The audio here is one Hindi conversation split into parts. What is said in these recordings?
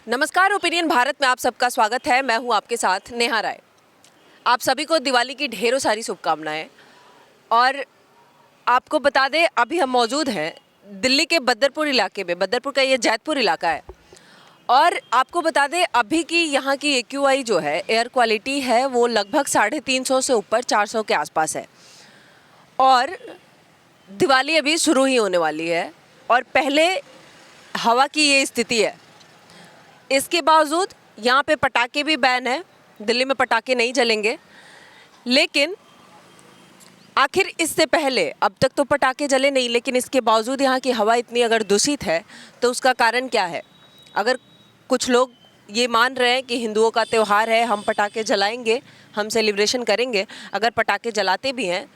नमस्कार, ओपिनियन भारत में आप सबका स्वागत है। मैं हूं आपके साथ नेहा राय। आप सभी को दिवाली की ढेरों सारी शुभकामनाएं। और आपको बता दें, अभी हम मौजूद हैं दिल्ली के बदरपुर इलाके में। बदरपुर का ये जैतपुर इलाका है। और आपको बता दें, अभी की यहाँ की AQI जो है, एयर क्वालिटी है, वो लगभग 350 से ऊपर 400 के आसपास है। और दिवाली अभी शुरू ही होने वाली है और पहले हवा की ये स्थिति है। इसके बावजूद यहाँ पे पटाखे भी बैन है। दिल्ली में पटाखे नहीं जलेंगे। लेकिन आखिर इससे पहले अब तक तो पटाखे जले नहीं, लेकिन इसके बावजूद यहाँ की हवा इतनी अगर दूषित है तो उसका कारण क्या है? अगर कुछ लोग ये मान रहे हैं कि हिंदुओं का त्यौहार है, हम पटाखे जलाएंगे, हम सेलिब्रेशन करेंगे। अगर पटाखे जलाते भी हैं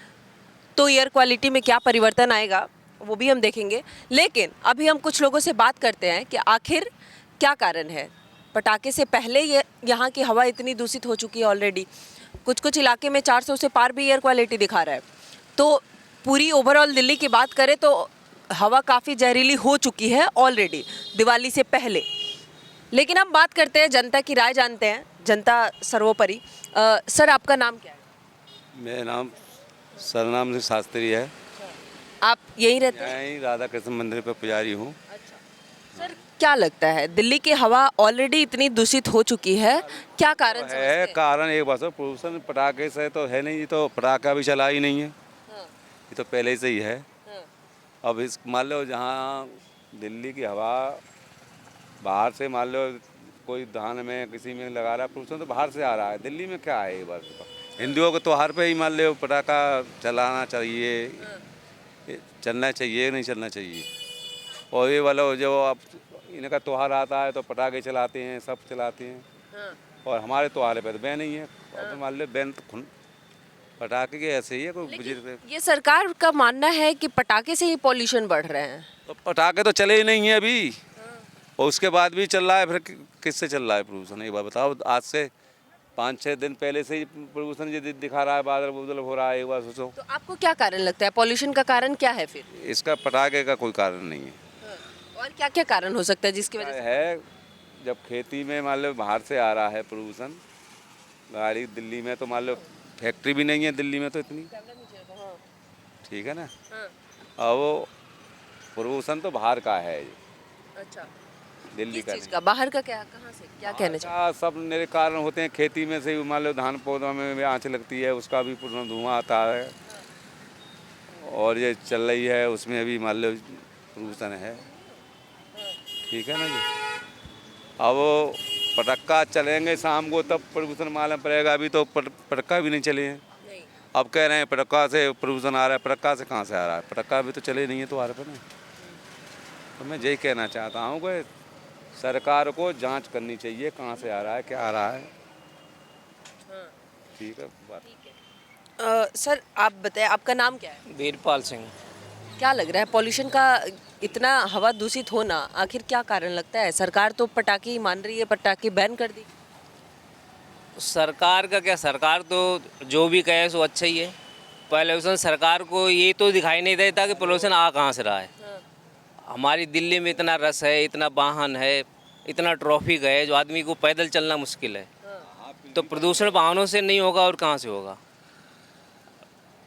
तो एयर क्वालिटी में क्या परिवर्तन आएगा वो भी हम देखेंगे। लेकिन अभी हम कुछ लोगों से बात करते हैं कि आखिर क्या कारण है। पटाखे से पहले ये यहाँ की हवा इतनी दूषित हो चुकी है ऑलरेडी। कुछ कुछ इलाके में 400 से पार भी एयर क्वालिटी दिखा रहा है। तो पूरी ओवरऑल दिल्ली की बात करें तो हवा काफ़ी जहरीली हो चुकी है ऑलरेडी दिवाली से पहले। लेकिन हम बात करते हैं, जनता की राय जानते हैं। जनता सर्वोपरि। सर, आपका नाम क्या है? मेरा नाम सरनाम सिंह शास्त्री है। आप यहीं रहते हैं? यहीं राधा कृष्ण मंदिर पर पुजारी हूँ। अच्छा सर, क्या लगता है दिल्ली की हवा ऑलरेडी इतनी दूषित हो चुकी है, क्या कारण समझते है हैं? कारण एक बात है, प्रदूषण पटाखे से तो है नहीं। ये तो पटाखा भी चला ही नहीं है, हाँ, ये तो पहले से ही है। हाँ, अब इस मान लो जहाँ दिल्ली की हवा बाहर से मान लो कोई धान में किसी में लगा रहा है, प्रदूषण तो बाहर से आ रहा है। दिल्ली में क्या है? ये बात हिंदुओं के त्योहार पे ही मान लो पटाखा चलाना चाहिए, चलना चाहिए, नहीं चलना चाहिए। और ये वाला जो अब इनका त्यौहार आता है तो पटाखे चलाते हैं, सब चलाते हैं। हाँ। और हमारे त्योहार पे तो बैन नहीं है। अब मान लो बैन तो पटाखे के ऐसे ही है कोई लेकिन ये सरकार का मानना है कि पटाखे से ही पॉल्यूशन बढ़ रहे हैं। तो पटाखे तो चले ही नहीं है अभी, और उसके बाद भी चल रहा है। फिर किससे चल रहा है प्रदूषण? एक बार बताओ। आज से 5-6 दिन पहले से ही प्रदूषण ये दिखा रहा है, बादल बुदल हो रहा है। एक बार सोचो, तो आपको क्या कारण लगता है? पॉल्यूशन का कारण क्या है फिर? इसका पटाखे का कोई कारण नहीं है। और क्या क्या कारण हो सकता है जिसकी वजह से? है जब खेती में मान लो बाहर से आ रहा है प्रदूषण, गाड़ी दिल्ली में तो मान लो फैक्ट्री भी नहीं है दिल्ली में तो इतनी, ठीक है ना। और वो प्रदूषण तो बाहर का है, अच्छा, दिल्ली किस का चीज़ नहीं। का? बाहर का? क्या, कहाँ से, क्या कहने चाहिए? सब मेरे कारण होते हैं। खेती में से मान लो धान पौधों में भी आँच लगती है, उसका भी पूरा धुआं आता है। और ये चल रही है उसमें भी मान लो प्रदूषण है, ठीक है ना जी। अब वो पटाखा चलेंगे शाम को तब प्रदूषण मालूम पड़ेगा। अभी तो पटाखा भी नहीं चले हैं। नहीं। अब कह रहे हैं पटाखा से प्रदूषण आ रहा है। पटाखा से कहाँ से आ रहा है? पटाखा भी तो चले नहीं है त्योहार पर ना। तो मैं यही कहना चाहता हूँ कि सरकार को जांच करनी चाहिए, कहाँ से आ रहा है, क्या आ रहा है। ठीक है बात। सर, आप बताएं, आपका नाम क्या है? वीरपाल सिंह। क्या लग रहा है पॉल्यूशन का इतना हवा दूषित होना आखिर क्या कारण लगता है? सरकार तो पटाखे ही मान रही है, पटाखे बैन कर दी। सरकार का क्या, सरकार तो जो भी कहे सो अच्छा ही है। पॉल्यूशन सरकार को ये तो दिखाई नहीं देता कि पॉल्यूशन आ कहाँ से रहा है। हमारी दिल्ली में इतना रस है, इतना वाहन है, इतना ट्रैफिक है, जो आदमी को पैदल चलना मुश्किल है। तो प्रदूषण वाहनों से नहीं होगा और कहाँ से होगा?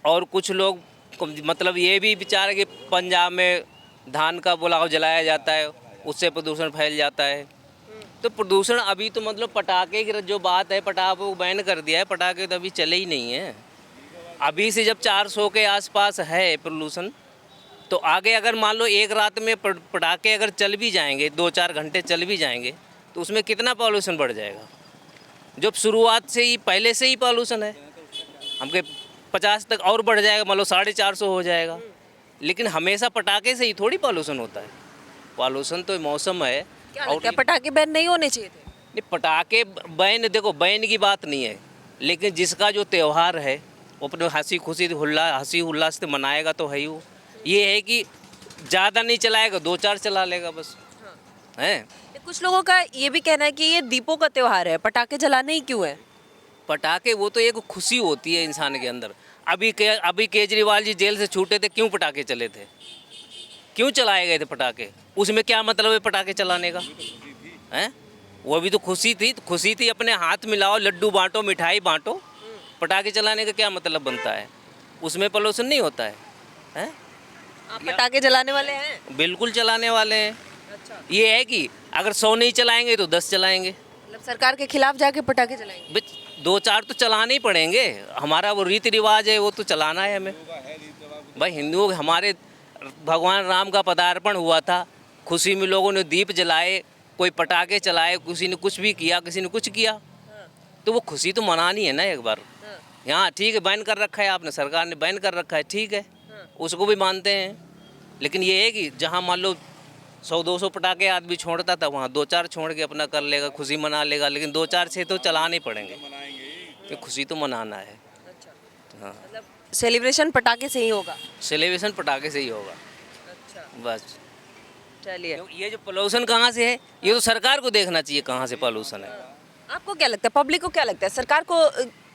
और कुछ लोग मतलब ये भी विचार है कि पंजाब में धान का बुलाव जलाया जाता है, उससे प्रदूषण फैल जाता है। तो प्रदूषण अभी तो मतलब पटाखे की जो बात है, पटाखे को बैन कर दिया है, पटाखे तो अभी चले ही नहीं हैं। अभी से जब 400 के आसपास है प्रदूषण, तो आगे अगर मान लो एक रात में पटाखे अगर चल भी जाएंगे, 2-4 घंटे चल भी जाएंगे, तो उसमें कितना पॉल्यूशन बढ़ जाएगा? जब शुरुआत से ही पहले से ही पॉल्यूशन है, हमके 50 तक और बढ़ जाएगा, मान लो 450 हो जाएगा। लेकिन हमेशा पटाखे से ही थोड़ी पॉल्यूशन होता है। पॉल्यूशन तो मौसम है। क्या और लगता है पटाखे बैन नहीं होने चाहिए थे? नहीं, पटाखे बैन, देखो बैन की बात नहीं है, लेकिन जिसका जो त्यौहार है वो अपने हंसी उल्लास से मनाएगा तो है ही। वो ये है कि ज़्यादा नहीं चलाएगा, 2-4 चला लेगा बस, हैं। कुछ लोगों का ये भी कहना है कि ये दीपों का त्योहार है, पटाखे जलाने ही क्यों है? पटाखे वो तो एक खुशी होती है इंसान के अंदर। अभी केजरीवाल जी जेल से छूटे थे, क्यों पटाखे चले थे? क्यों चलाए गए थे पटाखे? उसमें क्या मतलब है पटाखे चलाने का? हैं? वो भी तो खुशी थी अपने हाथ मिलाओ, लड्डू बांटो, मिठाई बांटो। पटाखे चलाने का क्या मतलब बनता है? उसमें पोल्यूशन नहीं होता है? आप पटाखे जलाने वाले हैं? बिल्कुल चलाने वाले हैं। अच्छा, ये है कि अगर 100 नहीं चलाएंगे तो 10 चलाएंगे। मतलब सरकार के खिलाफ जाके पटाखे जलाएंगे? बस 2-4 तो चलाने ही पड़ेंगे। हमारा वो रीति रिवाज है, वो तो चलाना है हमें। भाई हिंदुओं के हमारे भगवान राम का पदार्पण हुआ था, खुशी में लोगों ने दीप जलाए, कोई पटाखे चलाए, किसी ने कुछ भी किया, किसी ने कुछ किया, तो वो खुशी तो मनानी है ना एक बार। यहाँ ठीक है, बैन कर रखा है आपने, सरकार ने बैन कर रखा है, ठीक है, उसको भी मानते हैं। लेकिन ये है कि जहाँ मान लो 100-200 पटाखे आदमी छोड़ता था, वहाँ 2-4 छोड़ के अपना कर लेगा, खुशी मना लेगा। लेकिन 2-4-6 तो चलाने पड़ेंगे, तो खुशी तो मनाना है। हाँ, मतलब सेलिब्रेशन पटाखे से ही होगा? सेलिब्रेशन पटाखे से ही होगा। अच्छा, बस चलिए। ये जो पोल्यूशन कहाँ से है, ये तो सरकार को देखना चाहिए कहाँ से पोल्यूशन है। आपको क्या लगता है, पब्लिक को क्या लगता है, सरकार को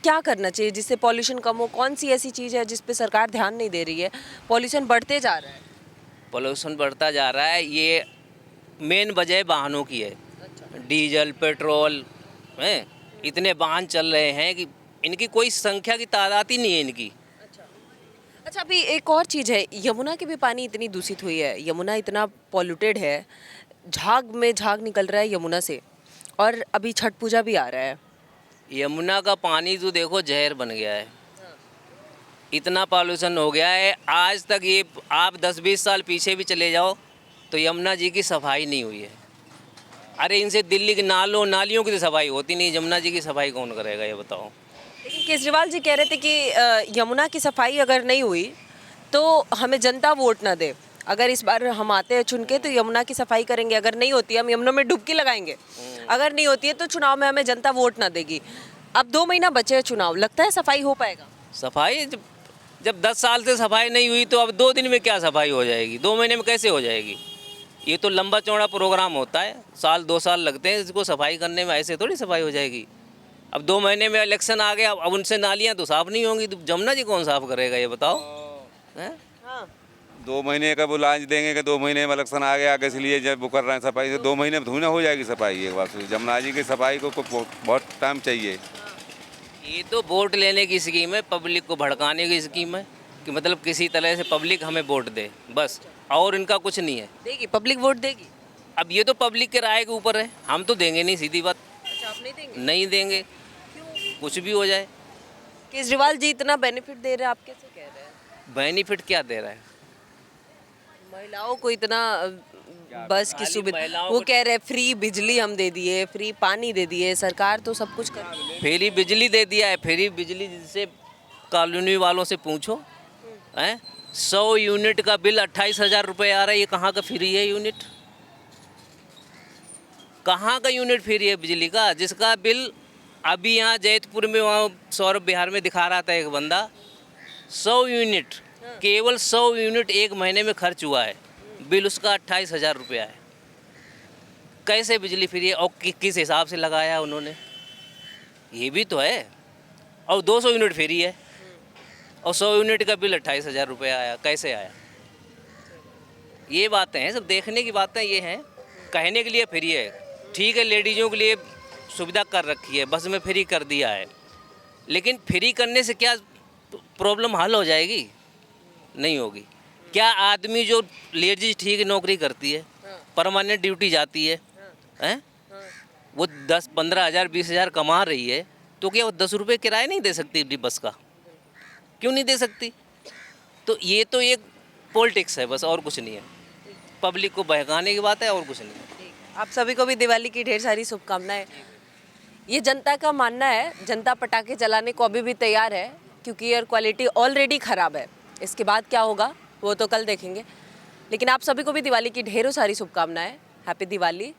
क्या करना चाहिए जिससे पॉल्यूशन कम हो? कौन सी ऐसी चीज़ है जिस पे सरकार ध्यान नहीं दे रही है, पॉल्यूशन बढ़ते जा रहा है? पोल्यूशन बढ़ता जा रहा है, ये मेन वजह वाहनों की है। डीजल, पेट्रोल हैं, इतने वाहन चल रहे हैं कि इनकी कोई संख्या की तादाद ही नहीं है इनकी। अच्छा, अभी एक और चीज़ है, यमुना की भी पानी इतनी दूषित हुई है, यमुना इतना पॉल्यूटेड है, झाग में झाग निकल रहा है यमुना से, और अभी छठ पूजा भी आ रहा है। यमुना का पानी तो देखो जहर बन गया है, इतना पॉल्यूशन हो गया है। आज तक ये आप 10-20 साल पीछे भी चले जाओ तो यमुना जी की सफाई नहीं हुई है। अरे इनसे दिल्ली के नालियों की तो सफाई होती नहीं, यमुना जी की सफाई कौन करेगा ये बताओ? लेकिन केजरीवाल जी कह रहे थे कि यमुना की सफाई अगर नहीं हुई तो हमें जनता वोट ना दे, अगर इस बार हम आते हैं चुन के तो यमुना की सफाई करेंगे, अगर नहीं होती है हम यमुना में डुबकी लगाएंगे, अगर नहीं होती है तो चुनाव में हमें जनता वोट ना देगी। अब 2 महीना बचे हैं चुनाव, लगता है सफाई हो पाएगा? सफाई जब 10 साल से सफाई नहीं हुई तो अब 2 दिन में क्या सफाई हो जाएगी? 2 महीने में कैसे हो जाएगी? ये तो लंबा चौड़ा प्रोग्राम होता है, 1-2 साल लगते हैं इसको सफाई करने में, ऐसे थोड़ी सफाई हो जाएगी। अब 2 महीने में इलेक्शन आ गया, अब उनसे नालियाँ तो साफ़ नहीं होंगी, तो जमुना जी कौन साफ़ करेगा ये बताओ? हैं? हाँ, 2 महीने का वो लांच देंगे कि 2 महीने में इलेक्शन आ गया, इसलिए जब वो कर रहे हैं सफाई, तो 2 महीने में धुना हो जाएगी सफाई। एक बार जमुना जी की सफाई को बहुत टाइम चाहिए। ये तो वोट लेने की स्कीम है, पब्लिक को भड़काने की स्कीम है कि मतलब किसी तरह से पब्लिक हमें वोट दे, बस, और इनका कुछ नहीं है। देगी पब्लिक, वोट देगी? अब ये तो पब्लिक के राय के ऊपर है, हम तो देंगे नहीं, सीधी बात। अच्छा, आप नहीं देंगे? नहीं देंगे, कुछ भी हो जाए। केजरीवाल जी इतना बेनिफिट दे रहे हैं, आप कैसे कह रहे हैं? बेनिफिट क्या दे रहा है? महिलाओं को इतना बस की खाली सुविधा, महिलाओं वो को- कह रहे हैं फ्री बिजली हम दे दिए, फ्री पानी दे दिए, सरकार तो सब कुछ कर रही है। फ्री बिजली दे दिया है, फ्री बिजली जिससे कॉलोनी वालों से पूछो, हैं 100 यूनिट का बिल 28,000 रुपये आ रहा है, ये कहाँ का फ्री है यूनिट? कहाँ का यूनिट फ्री है बिजली का? जिसका बिल अभी यहाँ जैतपुर में, वहाँ सौरभ बिहार में दिखा रहा था एक बंदा, 100 यूनिट, केवल 100 यूनिट एक महीने में खर्च हुआ है, बिल उसका 28,000 रुपया है। कैसे बिजली फ्री है और किस हिसाब से लगाया उन्होंने, ये भी तो है। और 200 यूनिट फ्री है और 100 यूनिट का बिल 28,000 रुपया आया, कैसे आया? ये बातें हैं, सब देखने की बातें ये हैं। कहने के लिए फ्री है, ठीक है, लेडीज़ों के लिए सुविधा कर रखी है, बस में फ्री कर दिया है, लेकिन फ्री करने से क्या प्रॉब्लम हल हो जाएगी? नहीं होगी। क्या आदमी जो लेडीज ठीक नौकरी करती है, परमानेंट ड्यूटी जाती है, हैं, वो 10-15 हज़ार 20 हज़ार कमा रही है, तो क्या वो 10 रुपये किराया नहीं दे सकती बस का? क्यों नहीं दे सकती? तो ये तो एक पॉलिटिक्स है बस, और कुछ नहीं है। पब्लिक को बहकाने की बात है, और कुछ नहीं है। आप सभी को भी दिवाली की ढेर सारी शुभकामनाएं। ये जनता का मानना है, जनता पटाखे जलाने को अभी भी तैयार है क्योंकि एयर क्वालिटी ऑलरेडी ख़राब है। इसके बाद क्या होगा वो तो कल देखेंगे, लेकिन आप सभी को भी दिवाली की ढेरों सारी शुभकामनाएं। हैप्पी दिवाली।